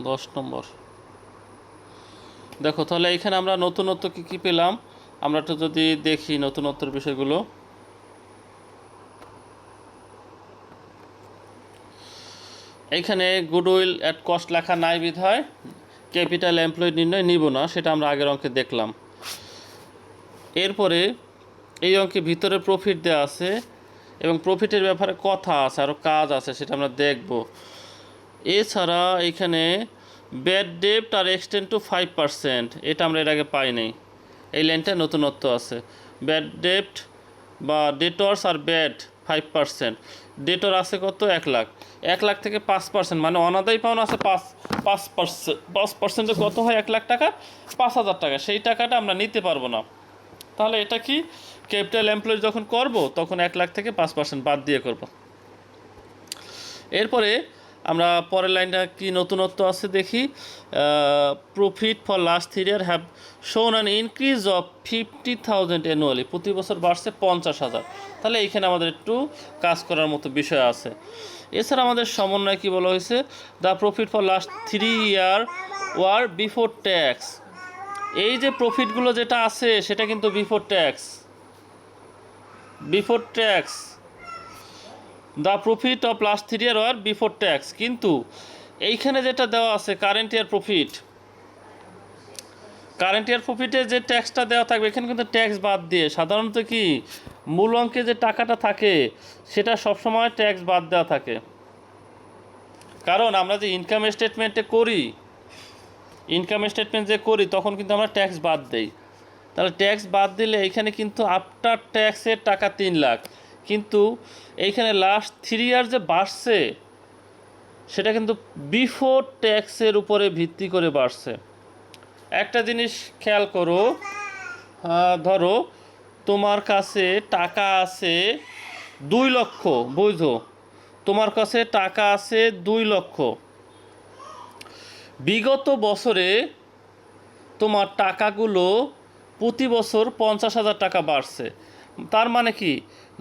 10 নম্বর। দেখো তাহলে এখানে আমরা নতুনত্ব কী কী পেলাম, আমরা একটু যদি দেখি নতুনত্বর বিষয়গুলো। এইখানে গুডউইল অ্যাট কস্ট লেখা নাই বিধায় ক্যাপিটাল এমপ্লয় নির্ণয় নিব না, সেটা আমরা আগের অঙ্কে দেখলাম। এরপরে এই অঙ্কে ভিতরে প্রফিট দেওয়া আছে এবং প্রফিটের ব্যাপারে কথা আছে, আরও কাজ আছে, সেটা আমরা দেখব। এছাড়া এখানে ব্যাড ডেপ্ট আর এক্সটেন্ড টু 5%, এটা আমরা এর আগে পাই নাই, এই লাইনটা নতুনত্ব আছে। ব্যাড ডেপ্ট বা ডেটর্স আর ব্যাড 5%, ডেটর আছে কত 1 লাখ, 1 লাখ থেকে 5%, মানে অনাদায়ী পাওনা আছে 5%, কত হয় 1 লাখ টাকা 5,000 টাকা, সেই টাকাটা আমরা নিতে পারবো না। তাহলে এটা কি ক্যাপিটাল এমপ্লয় যখন করব তখন 1 লাখ থেকে 5% বাদ দিয়ে করব। এরপরে আমরা পরের লাইনটা কি নতুনত্ব আছে দেখি। Profit for last 3 year have shown an increase of 50,000 annually, প্রতি বছর বাড়ছে 50,000। তাহলে এইখানে আমাদের একটু কাজ করার মতো বিষয় আছে। এছাড়া আমাদের সমন্বয় কি বলা হয়েছে, the profit for last 3 year were before tax, এই যে প্রফিটগুলো যেটা আছে সেটা কিন্তু before tax, the profit of last 3 year were before tax. কিন্তু এইখানে যেটা দেওয়া আছে কারেন্ট ইয়ার প্রফিটে যে ট্যাক্সটা দেওয়া থাকবে, এখানে কিন্তু ট্যাক্স বাদ দিয়ে, সাধারণত কি মূল অঙ্কে যে টাকাটা থাকে সেটা সবসময় ট্যাক্স বাদ দেওয়া থাকে। কারণ আমরা যে ইনকাম স্টেটমেন্ট যে করি তখন কিন্তু আমরা ট্যাক্স বাদ দেই। তাহলে ট্যাক্স বাদ দিলে এইখানে কিন্তু আফটার ট্যাক্সের টাকা 3 লাখ, কিন্তু এইখানে লাস্ট 3 ইয়ার যে বাড়ছে সেটা কিন্তু বিফোর ট্যাক্সের উপরে ভিত্তি করে বাড়ছে। একটা জিনিস খেয়াল করো, ধরো তোমার কাছে টাকা আছে 2 লক্ষ, বুঝো তোমার কাছে টাকা আছে 2 লক্ষ, বিগত বছরে তোমার টাকাগুলো প্রতি বছর 50,000 টাকা বাড়ছে। তার মানে কি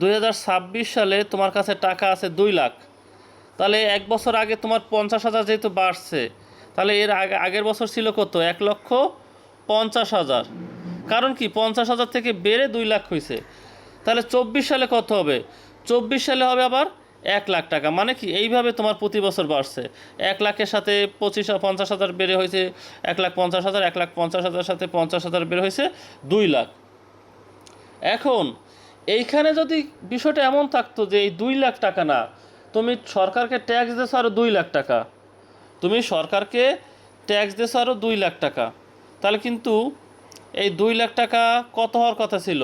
2026 সালে তোমার কাছে টাকা আছে 2 লাখ, তাহলে 1 বছর আগে তোমার 50,000 যেহেতু বাড়ছে, তাহলে এর আগের বছর ছিল কত 1,50,000। কারণ কি 50,000 থেকে বেড়ে 2 লাখ হয়েছে। তাহলে 24 সালে কত হবে, 24 সালে হবে আবার 1 লাখ টাকা। মানে কি এইভাবে তোমার প্রতি বছর বাড়ছে, 1 লাখের সাথে 50,000 বেড়ে হয়েছে 1,50,000, 1,50,000 সাথে 50,000 বেড়ে হয়েছে 2 লাখ। এখন এইখানে যদি বিষয়টা এমন থাকতো যে এই 2 লাখ টাকা না, তুমি সরকারকে ট্যাক্স দিয়েছো আরও 2 লাখ টাকা, তাহলে কিন্তু এই 2 লাখ টাকা কত হওয়ার কথা ছিল,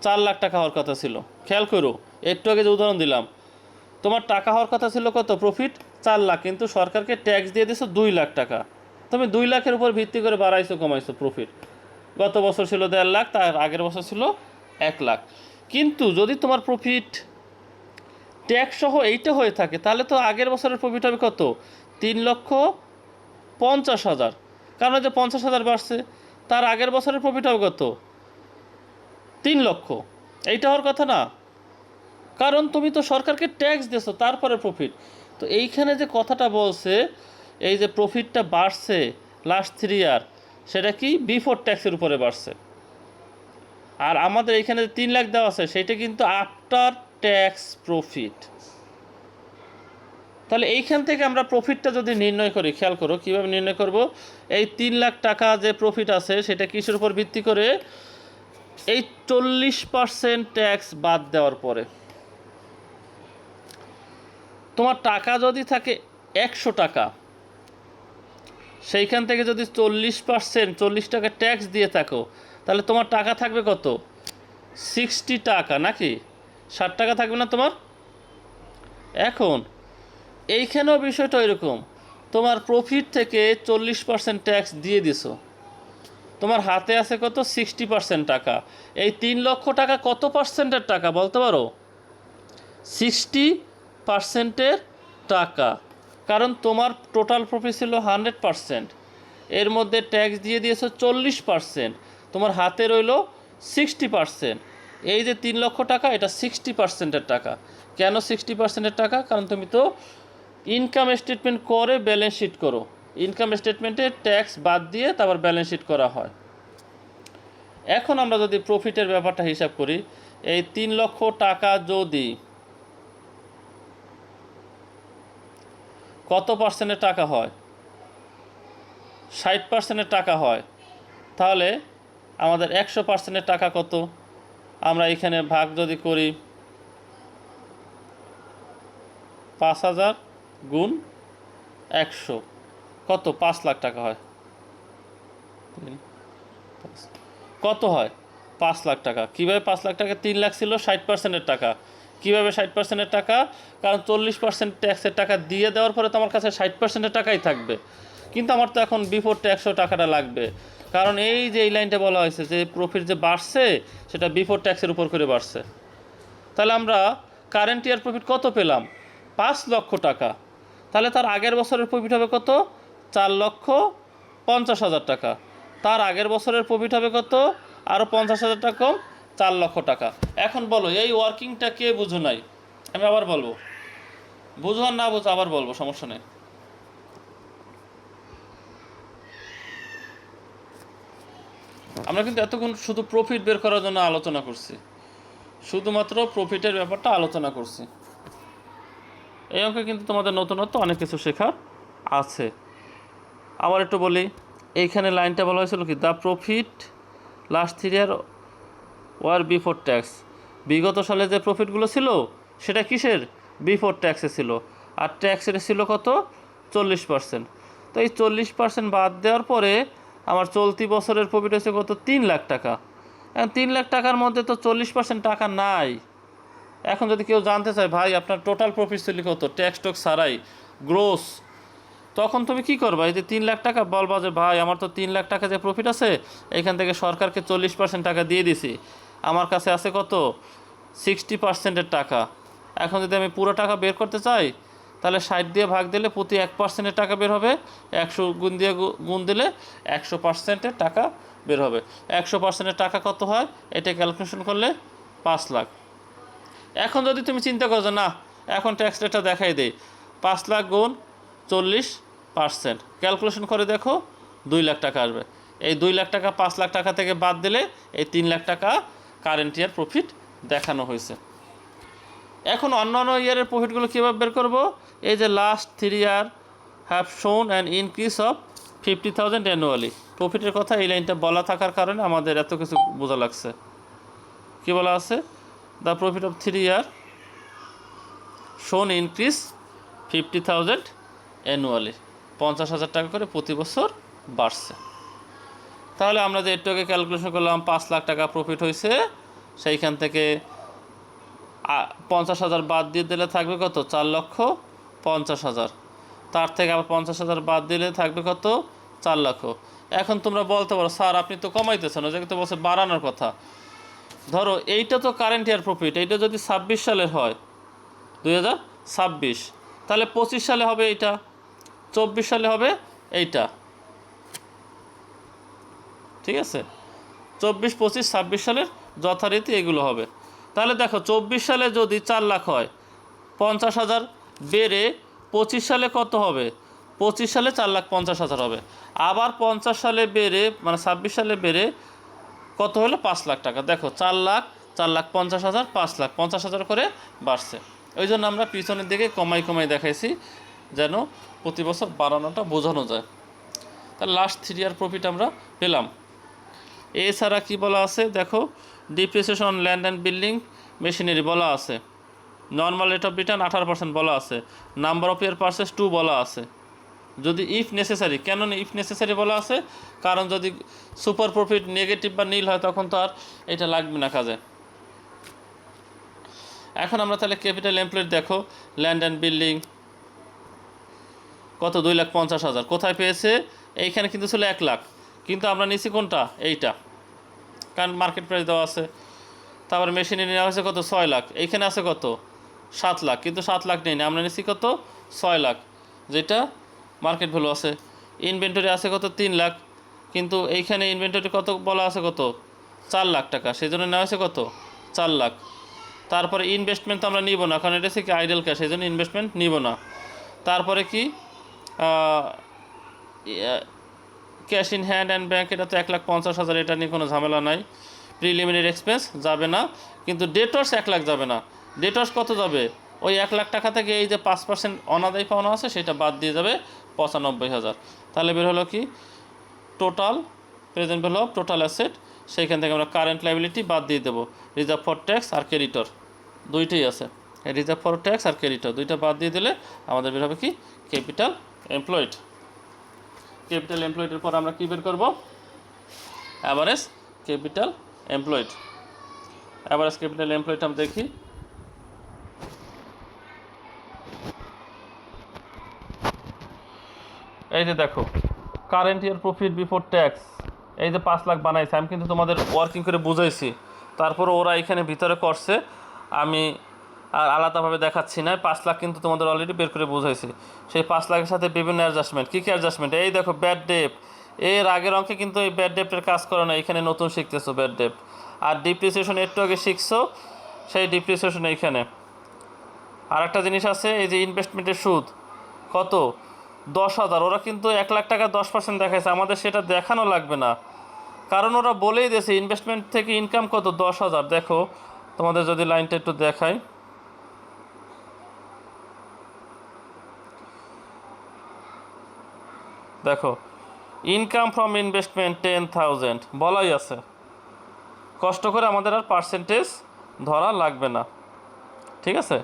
4 লাখ টাকা হওয়ার কথা ছিল। খেয়াল করো, একটু আগে যে উদাহরণ দিলাম, তোমার টাকা হওয়ার কথা ছিল কত, প্রফিট 4 লাখ, কিন্তু সরকারকে ট্যাক্স দিয়ে দিয়েছো 2 লাখ টাকা। তুমি 2 লাখের উপর ভিত্তি করে বাড়াইছো কমাইছো প্রফিট। গত বছর ছিল 1.5 লাখ, তার আগের বছর ছিল 1 লাখ। কিন্তু যদি তোমার প্রফিট ট্যাক্স সহ এইটা হয়ে থাকে তাহলে তো আগের বছরের প্রফিট হবে কত, 3,50,000, কারণ যে 50,000 বাড়ছে, তার আগের বছরের প্রফিট হবে কত 3 লক্ষ। এইটা হওয়ার কথা না, কারণ তুমি তো সরকারকে ট্যাক্স দিয়েছো তারপরে প্রফিট। তো এইখানে যে কথাটা বলছে, এই যে প্রফিটটা বাড়ছে লাস্ট 3 ইয়ার, সেটা কি বিফোর ট্যাক্সের উপরে বাড়ছে। আর আমাদের এইখানে যে 3 লাখ দেওয়া আছে সেটা কিন্তু আফটার ট্যাক্স প্রফিট। তাহলে এইখান থেকে আমরা প্রফিটটা যদি নির্ণয় করি, খেয়াল করো কীভাবে নির্ণয় করব। এই 3 লাখ টাকা যে প্রফিট আছে সেটা কিসের উপর ভিত্তি করে, এই 40% ট্যাক্স বাদ দেওয়ার পরে। তোমার টাকা যদি থাকে 100 টাকা, সেইখান থেকে যদি 40 টাকা ট্যাক্স দিয়ে থাকো, তাহলে তোমার টাকা থাকবে কত 60 টাকা, নাকি 60 টাকা থাকবে না তোমার। এখন এইখানেও বিষয়টা এরকম, তোমার প্রফিট থেকে 40% ট্যাক্স দিয়ে দিছো, তোমার হাতে আছে কত 60% টাকা। এই 3 লক্ষ টাকা কত পার্সেন্টের টাকা বলতে পারো, 60%-এর টাকা। কারণ তোমার টোটাল প্রফিট ছিল 100%, এর মধ্যে ট্যাক্স দিয়ে দিয়েছো 40%, তোমার হাতে রইল 60%। এই যে 3 লক্ষ টাকা, এটা 60%-এর টাকা। কেন 60%-এর টাকা, কারণ তুমি তো ইনকাম স্টেটমেন্ট করে ব্যালেন্স শিট করো, ইনকাম স্টেটমেন্টে ট্যাক্স বাদ দিয়ে তারপর ব্যালেন্স শিট করা হয়। এখন আমরা যদি প্রফিটের ব্যাপারটা হিসাব করি, এই 3 লক্ষ টাকা যদি কত পার্সেন্টের টাকা হয়, 60% টাকা হয়, তাহলে আমাদের 100% টাকা কত? আমরা এখানে ভাগ যদি করি 5000 গুণ 100, কত? 5 লাখ টাকা হয়। কত হয়? 5 লাখ টাকা। কীভাবে 5 লাখ টাকা? 3 লাখ ছিল 60%-এর টাকা। কীভাবে 60%-এর টাকা? কারণ 40% ট্যাক্সের টাকা দিয়ে দেওয়ার পরে তো আমার কাছে 60%-এর টাকাই থাকবে, কিন্তু আমার তো এখন বিফোর ট্যাক্সও টাকাটা লাগবে। কারণ এই যে এই লাইনটা বলা হয়েছে যে প্রফিট যে বাড়ছে সেটা বিফোর ট্যাক্সের উপর করে বাড়ছে। তাহলে আমরা কারেন্ট ইয়ার প্রফিট কত পেলাম? 5 লক্ষ টাকা। তাহলে তার আগের বছরের প্রফিট হবে কত? 4,50,000 টাকা। তার আগের বছরের প্রফিট হবে কত? আরও 50,000 টাকা কম, 4 লক্ষ টাকা। এখন বলো এই ওয়ার্কিংটা কে বুঝো নাই? আমি আবার বলবো, বুঝো আর না বুঝো আবার বলবো, সমস্যা নেই। আমরা কিন্তু এতক্ষণ শুধু প্রফিট বের করার জন্য আলোচনা করছি, শুধুমাত্র প্রফিটের ব্যাপারটা আলোচনা করছি। এই অঙ্কে কিন্তু তোমাদের নতুনত্ব অনেক কিছু শেখার আছে। আবার একটু বলি, এইখানে লাইনটা বলা হয়েছিল কি, the profit last 3 year were before tax. বিগত সালে যে প্রফিটগুলো ছিল সেটা কিসের? বিফোর ট্যাক্সে ছিল। আর ট্যাক্সের ছিল কত? 40%। তো এই 40% বাদ দেওয়ার পরে আমার চলতি বছরের প্রফিট হয়েছে কত? 3 লাখ টাকা। এখন 3 লাখ টাকার মধ্যে তো 40% টাকা নাই। এখন যদি কেউ জানতে চায় ভাই আপনার টোটাল প্রফিট ছিল কত ট্যাক্স টক্স ছাড়াই, গ্রোস, তখন তুমি কি করবা? এই যে 3 লাখ টাকা বলবা যে ভাই আমার তো 3 লাখ টাকা যে প্রফিট আছে এখান থেকে সরকারকে 40% টাকা দিয়ে দিছি, আমার কাছে আছে কত? 60%-এর টাকা। এখন যদি আমি পুরো টাকা বের করতে চাই তাহলে 60 দিয়ে ভাগ দিলে প্রতি 1%-এর টাকা বের হবে, 100 গুণ দিয়ে গুণ দিলে 100%-এর টাকা বের হবে। 100%-এর টাকা কত হয় এটা ক্যালকুলেশন করলে 5 লাখ। এখন যদি তুমি চিন্তা করো যে না এখন ট্যাক্স রেটটা দেখাই দেই, 5 লাখ গুণ 40%, ক্যালকুলেশন করে দেখো 2 লাখ টাকা আসবে। এই 2 লাখ টাকা 5 লাখ টাকা থেকে বাদ দিলে এই 3 লাখ টাকা কারেন্ট ইয়ার প্রফিট দেখানো হয়েছে। এখন অন্যান্য ইয়ারের প্রফিটগুলো কীভাবে বের করবো? এই যে last 3 year have shown an increase of 50,000 annually. প্রফিটের কথা এই লাইনটা বলা থাকার কারণে আমাদের এত কিছু বোঝা লাগছে। কী বলা আছে? দ্য প্রফিট অফ 3 ইয়ার শোন ইনক্রিজ 50,000 অ্যানুয়ালি, 50,000 টাকা করে প্রতি বছর বাড়ছে। তাহলে আমরা যে একটু আগে ক্যালকুলেশন করলাম 5 লাখ টাকা প্রফিট হয়েছে, সেইখান থেকে 50,000 বাদ দিয়ে দিলে থাকবে কত? 4,50,000। তার থেকে আবার 50,000 বাদ দিলে থাকবে কত? 4 লক্ষ। এখন তোমরা বলতে পারো স্যার আপনি তো কমাইতেছেন, ওই জায়গায় তো বলছে বাড়ানোর কথা। ধরো এইটা তো কারেন্ট ইয়ার প্রফিট, এইটা যদি 26 সালের হয় 2026, তাহলে 25 সালে হবে এইটা, 24 সালে হবে এইটা, ঠিক আছে? 24, 25, 26 সালের যথারীতি এগুলো হবে। তাহলে দেখো 24 সালে যদি 4 লাখ হয়, 50,000 বেড়ে 25 সালে কত হবে? 25 সালে 4,50,000 হবে। আবার 50 সালে বেড়ে মানে 26 সালে বেড়ে কত হলো? 5 লাখ টাকা। দেখো 4 লাখ, 4,50,000, 5 লাখ, 50,000 করে বাড়ছে। ওই জন্য আমরা পিছনের দিকে কমাই কমাই দেখাইছি যেন প্রতি বছর বাড়ানোটা বোঝানো যায়। তাহলে লাস্ট 3 ইয়ার প্রফিট আমরা পেলাম। এছাড়া কি বলা আছে দেখো, depreciation on land and building machinery বলা আছে, নর্মাল রেট অফ রিটার্ন 18% বলা আছে, নাম্বার অফ ইয়ার পারচেস 2 বলা আছে। যদি ইফ নেসেসারি, কেন ইফ নেসেসারি বলা আছে? কারণ যদি সুপার প্রফিট নেগেটিভ বা নীল হয় তখন তো আর এটা লাগবে না কাজে। এখন আমরা তাহলে ক্যাপিটাল এমপ্লয়েড দেখো, ল্যান্ড অ্যান্ড বিল্ডিং কত? 2,50,000। কোথায় পেয়েছে? এইখানে কিন্তু ছিল 1 লাখ, কিন্তু আমরা নিছি কোনটা? এইটা, কারণ মার্কেট প্রাইস দেওয়া আছে। তারপর মেশিনে নেওয়া হয়েছে কত? 6 লাখ। এইখানে আছে কত? 7 লাখ, কিন্তু 7 লাখ নেই না, আমরা নিছি কত? 6 লাখ, যেটা মার্কেট ভ্যালু আছে। ইনভেন্টরি আছে কত? 3 লাখ, কিন্তু এইখানে ইনভেন্টরি কত বলা আছে? কত? 4 লাখ টাকা, সেই জন্য নেওয়া হয়েছে কত? 4 লাখ। তারপরে ইনভেস্টমেন্ট তো আমরা নিব না, কারণ এটা হচ্ছে কি আইডল ক্যাশ, সেই জন্য ইনভেস্টমেন্ট নিব না। তারপরে কি cash in hand and bank, এটা তো 1,50,000, এটা নিয়ে কোনো ঝামেলা নাই। প্রিলিমিনারি এক্সপেন্স যাবে না, কিন্তু ডেটর্স 1 লাখ যাবে না। ডেটর্স কত যাবে? ওই 1 লাখ টাকা থেকে এই যে 5% অনাদায়ী পাওনা আছে সেটা বাদ দিয়ে যাবে 95,000। তাহলে বের হলো কি total present value of total asset, সেইখান থেকে আমরা কারেন্ট লাইবিলিটি বাদ দিয়ে দেবো। রিজার্ভ ফর ট্যাক্স আর ক্রেডিটর দুইটাই আছে, রিজার্ভ ফর ট্যাক্স আর ক্রেডিটর দুইটা বাদ দিয়ে দিলে আমাদের বের হবে কি ক্যাপিটাল এমপ্লয়েড। ক্যাপিটাল এমপ্লয়েডের পর আমরা কী বের করবো? Average capital employed. Average capital employed আমরা দেখি। এই যে দেখো current year profit before tax, এই যে 5 লাখ বানাইছে, আমি কিন্তু তোমাদের ওয়ার্কিং করে বুঝাইছি, তারপর ওরা এখানে ভিতরে করছে, আমি আর আলাদাভাবে দেখাচ্ছি না। 5 লাখ কিন্তু তোমাদের অলরেডি বের করে বুঝাইছি। সেই 5 লাখের সাথে বিভিন্ন অ্যাডজাস্টমেন্ট, কী কী অ্যাডজাস্টমেন্ট? এই দেখো ব্যাড ডেপ্ট, এর আগের অঙ্কে কিন্তু এই ব্যাড ডেপ্টের কাজ করে না, এখানে নতুন শিখতেছো ব্যাড ডেপ্ট। আর ডিপ্রিসিয়েশন একটু আগে শিখছো, সেই ডিপ্রিসিয়েশন এইখানে। আর একটা জিনিস আছে, এই যে ইনভেস্টমেন্টের সুদ কত 10,000, ওরা কিন্তু 1 লাখ টাকা 10% দেখাইছে, আমাদের সেটা দেখানো লাগবে না, কারণ ওরা বলেই দিয়েছে ইনভেস্টমেন্ট থেকে ইনকাম কত 10,000। দেখো তোমাদের যদি লাইনটা একটু দেখাই, দেখো ইনকাম ফ্রম ইনভেস্টমেন্ট 10,000 বলাই আছে, কষ্ট করে আমাদের আর পার্সেন্টেজ ধরা লাগবে না, ঠিক আছে?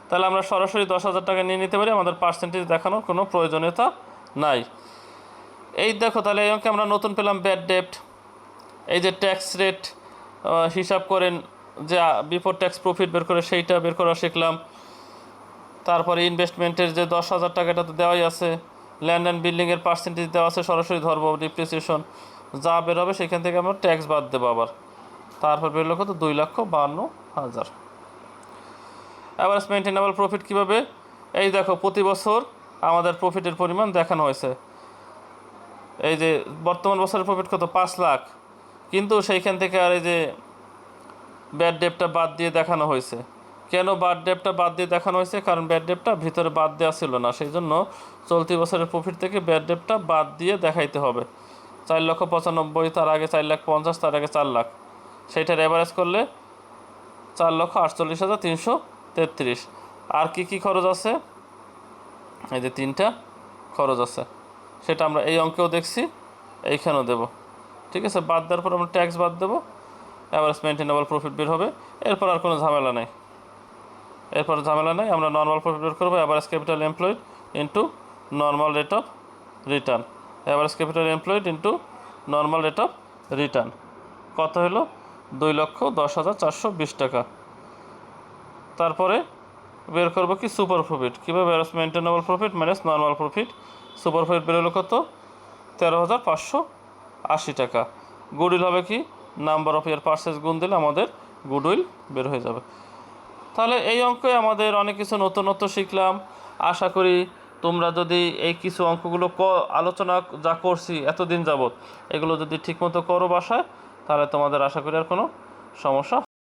তাহলে আমরা সরাসরি 10,000 টাকা নিয়ে নিতে পারি, আমাদের পার্সেন্টেজ দেখানোর কোনো প্রয়োজনীয়তা নাই। এই দেখো তাহলে এই অঙ্কে আমরা নতুন পেলাম ব্যাড ডেপ্ট। এই যে ট্যাক্স রেট হিসাব করেন, যে বিফোর ট্যাক্স প্রফিট বের করে সেইটা বের করা শিখলাম। তারপরে ইনভেস্টমেন্টের যে 10,000 টাকাটা তো দেওয়াই আছে, ল্যান্ড অ্যান্ড বিল্ডিংয়ের পার্সেন্টেজ দেওয়া আছে, সরাসরি ধরবো ডিপ্রিসিয়েশন, যা বের হবে সেখান থেকে আমরা ট্যাক্স বাদ দেবো আবার। তারপর বেরোলো কত 2,52,000। অ্যাভারেজ মেনটেনেবল প্রফিট কীভাবে? এই দেখো প্রতি বছর আমাদের প্রফিটের পরিমাণ দেখানো হয়েছে। এই যে বর্তমান বছরের প্রফিট কত 5 লাখ, কিন্তু সেইখান থেকে আর এই যে ব্যাড ডেপ্টটা বাদ দিয়ে দেখানো হয়েছে। কেন ব্যাড ডেপ্টটা বাদ দিয়ে দেখানো হয়েছে? কারণ ব্যাড ডেপ্টটা ভিতরে বাদ দেওয়া ছিল না, সেই জন্য চলতি বছরের প্রফিট থেকে ব্যাড ডেপ্টটা বাদ দিয়ে দেখাইতে হবে। 4,95,000, তার আগে 4,50,000, তার আগে 4 লাখ, সেইটার অ্যাভারেজ করলে 4,48,333। আর কি কি খরচ আছে? এই যে 3টা খরচ আছে, সেটা আমরা এই অঙ্কেও দেখছি, এইখানেও দেব, ঠিক আছে? বাদ দেওয়ার পর আমরা ট্যাক্স বাদ দেবো, অ্যাভারেজ মেনটেনেবল প্রফিট বের হবে। এরপর আর কোনো ঝামেলা নেই, আমরা নর্মাল প্রফিট বের করবো, average capital employed into normal rate of return. Average capital employed into normal rate of return কত হলো? 2,10,420 টাকা। তারপরে বের করবো কি সুপার প্রফিট, কীভাবে? Average maintainable profit minus normal profit, super profit বের হলো কত? 13,580 টাকা। গুডউইল হবে কি নাম্বার অফ ইয়ার পারচেজ গুণ দিলে আমাদের গুডউইল বের হয়ে যাবে। তাহলে এই অঙ্কে আমাদের অনেক কিছু নতুনত্ব শিখলাম। আশা করি তোমরা যদি এই কিছু অঙ্কগুলো আলোচনা যা করছি এতদিন যাবৎ, এগুলো যদি ঠিকমতো করো বাসায়, তাহলে তোমাদের আশা করি আর কোনো সমস্যা